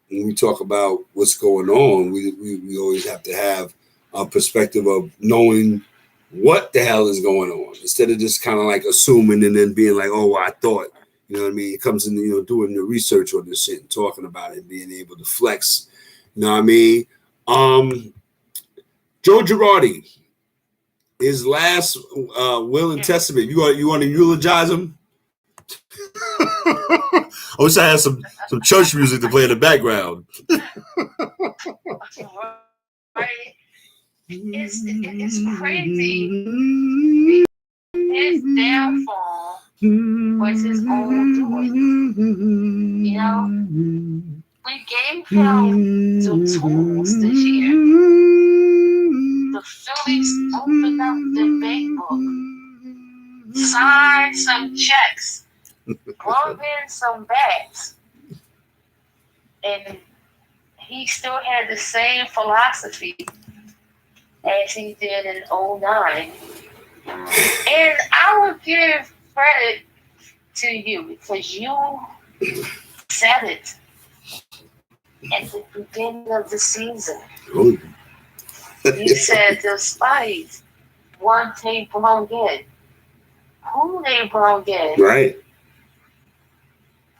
we talk about what's going on, we always have to have a perspective of knowing what the hell is going on, instead of just kind of like assuming and then being like, oh, well, I thought. You know what I mean? It comes in, doing the research on this shit and talking about it and being able to flex. You know what I mean? Joe Girardi, his last will and testament. You want to eulogize him? I wish I had some church music to play in the background. Right? It's crazy. His downfall was his own doing. We gave him the tools this year. The Phillies opened up the bank book, signed some checks, brought in some bats, and he still had the same philosophy as he did in 2009. And I would give credit to you because you said it at the beginning of the season. You said despite one they brought in, who they brought in, right?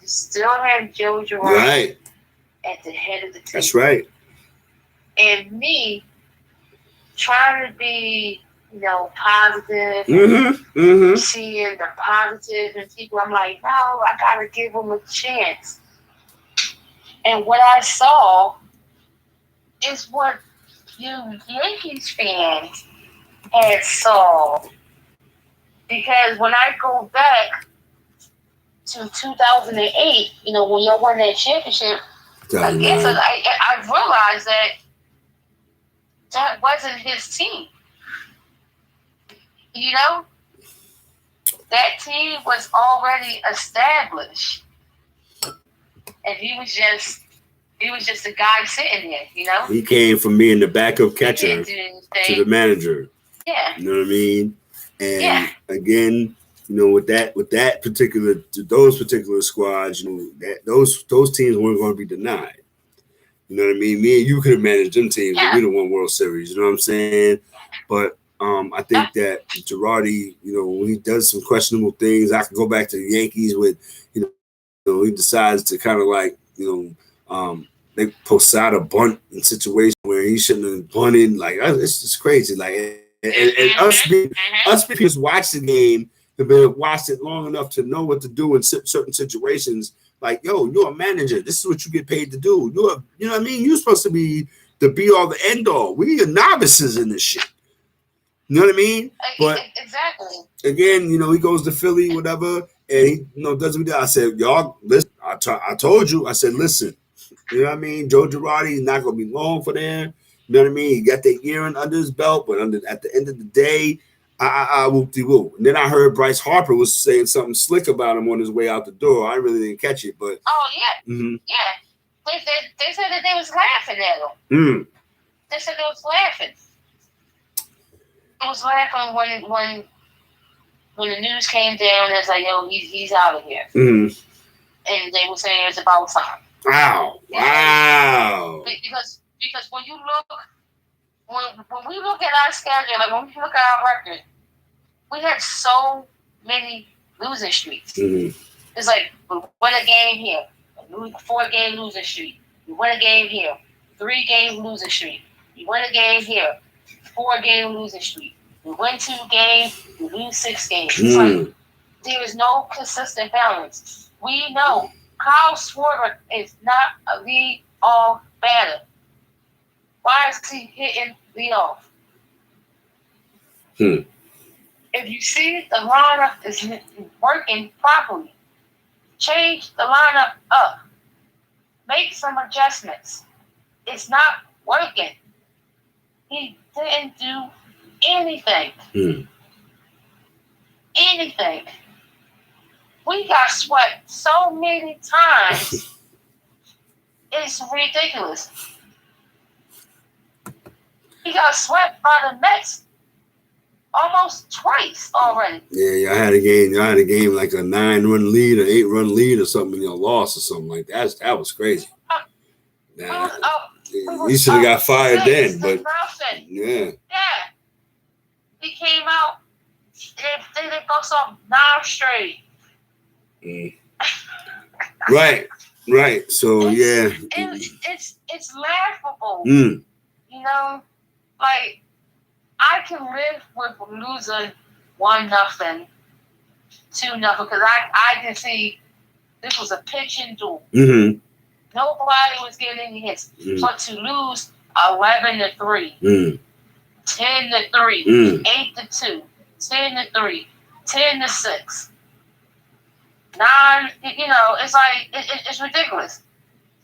You still have Joe Girardi at the head of the team. That's right. And me trying to be, positive, seeing the positive in people. I'm like, no, I gotta give them a chance. And what I saw is what you Yankees fans had saw. Because when I go back to 2008, when y'all won that championship, I guess I realized that wasn't his team. That team was already established, and he was just a guy sitting there. He came from being the backup catcher to the manager. Yeah, you know what I mean. And again, with those particular squads, that those teams weren't going to be denied. You know what I mean? Me and you could have managed them teams and we'd have won World Series. You know what I'm saying? But I think that Girardi, when he does some questionable things, I could go back to the Yankees with, he decides to kind of like, they Posada bunt in situations where he shouldn't have bunted. Like, it's just crazy. Like, and us being just watch the game, have been watched it long enough to know what to do in certain situations. Like, yo, you're a manager. This is what you get paid to do. You know what I mean? You're supposed to be the be all, the end all. We are novices in this shit. You know what I mean? But exactly. Again, he goes to Philly, whatever, and he, does what he does. I said, y'all, listen. I told you. I said, listen. You know what I mean? Joe Girardi is not going to be long for them. You know what I mean? He got the year under his belt, but at the end of the day, I whoop-de-whoop. And then I heard Bryce Harper was saying something slick about him on his way out the door. I really didn't catch it, but yeah, yeah. They said that they was laughing at him. They said they was laughing. I was laughing when the news came down. It's like, yo, he's out of here. And they were saying it's about time. Wow. Because when you look, when we look at our schedule, like when we look at our record, we had so many losing streaks. It's like we win a game here, a 4-game losing streak. We win a game here, 3-game losing streak. We win a game here, 4-game losing streak. We win 2 games, we lose 6 games. It's like, There is no consistent balance. We know Kyle Schwarber is not a lead-off batter. Why is he hitting lead-off? If you see the lineup is working properly, change the lineup up. Make some adjustments. It's not working. He didn't do anything. Anything. We got swept so many times. It's ridiculous. He got swept by the Mets almost twice already. Yeah, y'all had a game like a 9-run lead or 8-run lead or something, lost or something like that. That was crazy. He should have got fired then, but yeah. He came out. They lost off 9 straight. Right. So yeah, it's laughable. You know, like I can live with losing 1-0, 2-0 because I can see this was a pitching duel. Nobody was getting any hits, but to lose 11-3, 10-3, 8-2, 10-3, 10-6. 9, it's like it's ridiculous.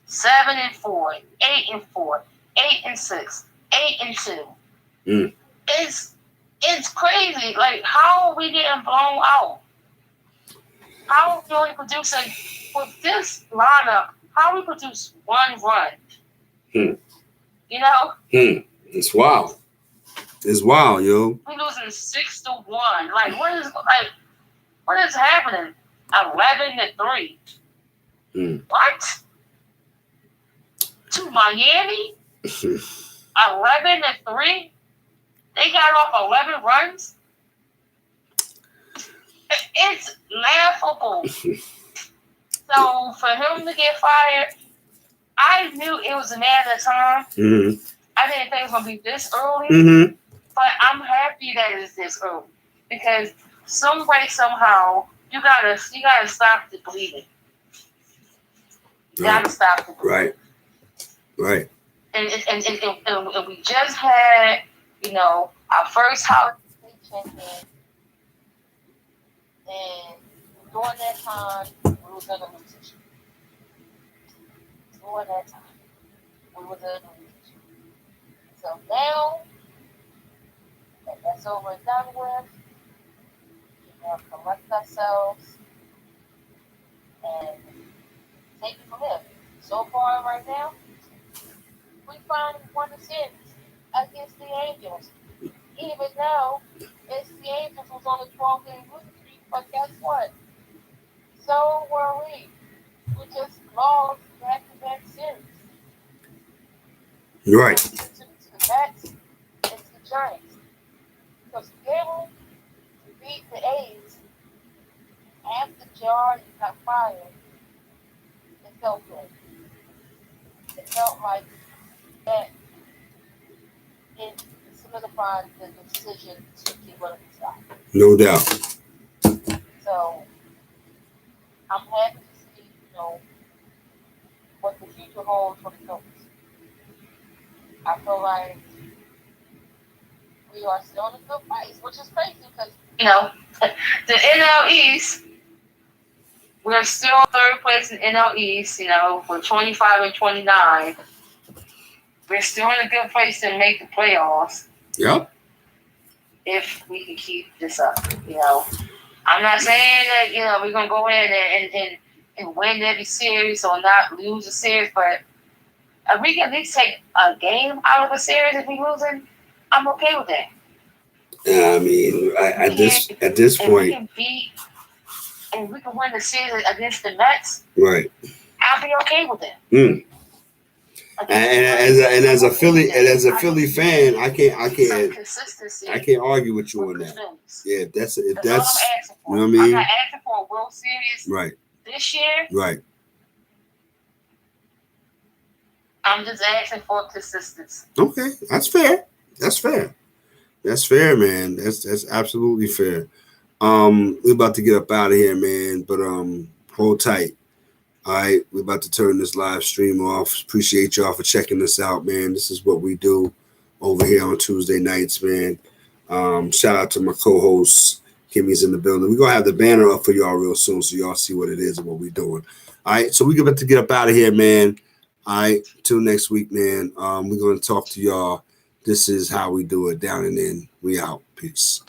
7-4, 8-4, 8-6, 8-2. It's crazy. Like, how are we getting blown out? How are we only producing with this lineup? How we produce 1 run? It's wild. It's wild, yo. We losing 6-1. Like, what is happening? 11-3. What? To Miami? 11-3? They got off 11 runs? It's laughable. So for him to get fired, I knew it was a matter of time. I didn't think it was gonna be this early. But I'm happy that it's this early. Because some way, somehow, you gotta stop the bleeding. You gotta stop the bleeding. Right. And we just had, our first holiday check-in. And during that time, we were gonna lose it. During that time, we were gonna lose it. So now that that's over and done with, we have to collect ourselves and take it from there. So far, right now, we finally won the series against the Angels. Even though it's the Angels who's on the 12-game losing streak, but guess what? So were we. We just lost back-to-back series. Right. To the Mets, it's the Giants. Because to be able to beat the A's after Jar got fired, it felt good. It felt like that it solidified the decision to keep running the stop. No doubt. So I'm happy to see, what the future holds for the Phillies. I feel like we are still in a good place, which is crazy because the NL East, we're still third place in NL East. We're 25-29. We're still in a good place to make the playoffs. Yep. If we can keep this up, I'm not saying that we're gonna go in and win every series or not lose a series, but if we can at least take a game out of a series if we're losing, I'm okay with that. I mean, at this point, if we can win the series against the Mets, right? I'll be okay with that. And as a Philly fan, I can't argue with you on that. Yeah, if that's all I'm asking for. You know what I mean? I'm not asking for a World Series right this year. Right. I'm just asking for consistency. Okay, that's fair. That's fair, man. That's absolutely fair. We're about to get up out of here, man. But hold tight. All right, we're about to turn this live stream off. Appreciate y'all for checking us out, man. This is what we do over here on Tuesday nights, man. Shout out to my co-hosts. Kimmy's in the building. We're gonna have the banner up for y'all real soon, so y'all see what it is and what we're doing. All right, so we're about to get up out of here, man. All right, till next week, man. We're gonna talk to y'all. This is how we do it. Down and in. We out. Peace.